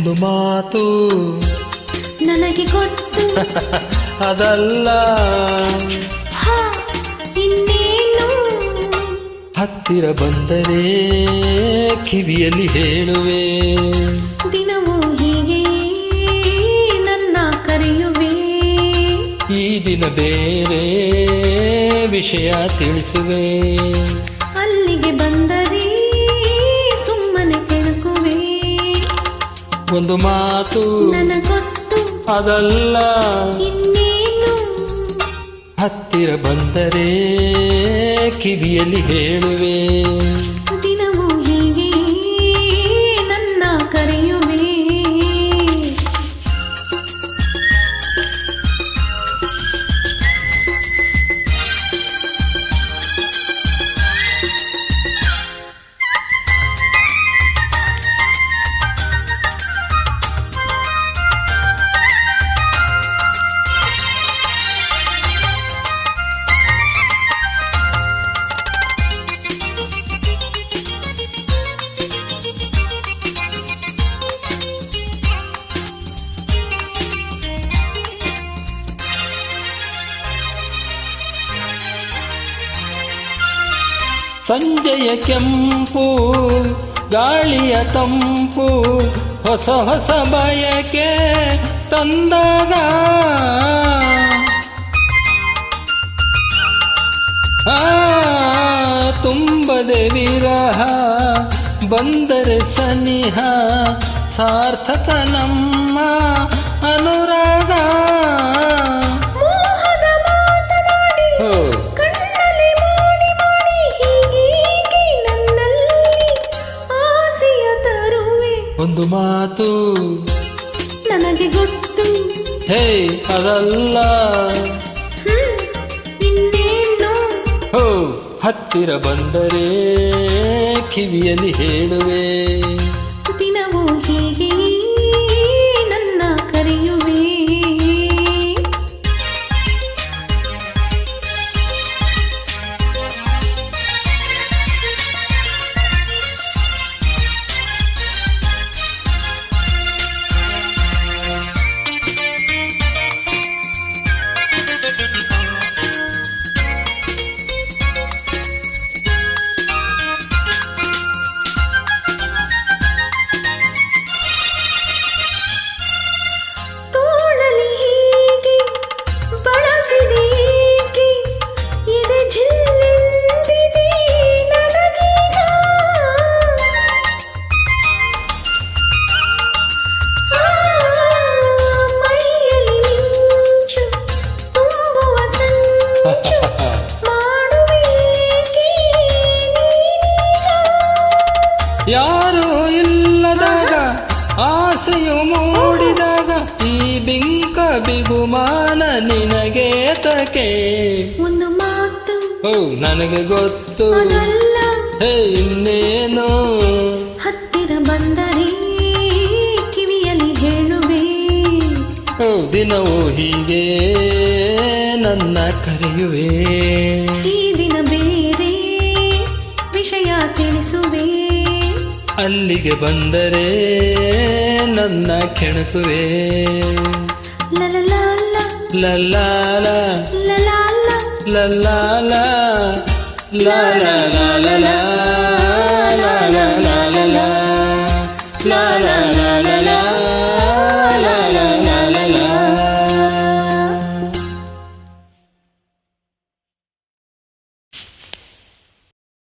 ಒಂದು ಮಾತು ನನಗೆ ಗೊತ್ತು ಅದಲ್ಲ ಇನ್ನೇನು ಹತ್ತಿರ ಬಂದರೆ ಕಿವಿಯಲ್ಲಿ ಹೇಳುವೆ ದಿನವೂ ಹೀಗೆ ನನ್ನ ಕರೆಯುವೆ ಈ ದಿನ ಬೇರೆ ವಿಷಯ ತಿಳಿಸುವೆ ಅಲ್ಲಿಗೆ ಬಂದರೆ ಸುಮ್ಮನೆ ಕೆಣಕುವೆ ಒಂದು ಮಾತು ನನಗೊತ್ತು ಅದಲ್ಲ ಇನ್ನೇನು ಹತ್ತಿರ ಬಂದರೆ ಕಿವಿಯಲ್ಲಿ ಹೇಳುವೆ ದಿನವೂ ಹೀಗೆ ನನ್ನ ಕರೆಯುವೆ ಸಂಜೆಯ ಕೆಂಪು ಗಾಳಿಯ ತಂಪು ಹೊಸ ಹೊಸ ಬಯಕೆ ತಂದಾಗ ತುಂಬದೆ ವಿರಹ ಬಂದರೆ ಸನಿಹ ಸಾರ್ಥಕ ನಮ್ಮ ಅನುರಾಗ ಒಂದು ಮಾತು ನನಗೆ ಗೊತ್ತು ಹೇ ಅದಲ್ಲ ಇನ್ನೇನು ಹೋ ಹತ್ತಿರ ಬಂದರೆ ಕಿವಿಯಲ್ಲಿ ಹೇಳುವೆ ದಿನವೂ ಹೀಗೆ ನನ್ನ ಕರೆಯುವೆ ಯಾರೂ ಇಲ್ಲದಾಗ ಆಸೆಯು ಮೂಡಿದಾಗ ಈ ಬಿಂಕ ಬಿಗುಮಾನ ನಿನಗೆ ತಕೆ ಒಂದು ಮಾತು ಓ ನನಗೆ ಗೊತ್ತು ಅದಲ್ಲ ಹೇ ಇನ್ನೇನು ಹತ್ತಿರ ಬಂದರೆ ಕಿವಿಯಲ್ಲಿ ಹೇಳುವೆ ಓ ದಿನವೂ ಹೀಗೆ ನನ್ನ ಕರೆಯುವೆ ಈ ದಿನ ಬೇರೆ ವಿಷಯ ತಿಳಿಸುವೆ ಅಲ್ಲಿಗೆ ಬಂದರೆ ನನ್ನ ಕೆಣಕುವೆ ಲಲಲಾಲ ಲಲ್ಲಾಲ ಲಲಾಲ ಲಲ್ಲಾಲ ಲಾಲ ಲಾಲ ಲಾಲ ಲಾಲ ಲಾಲ ಲಾಲ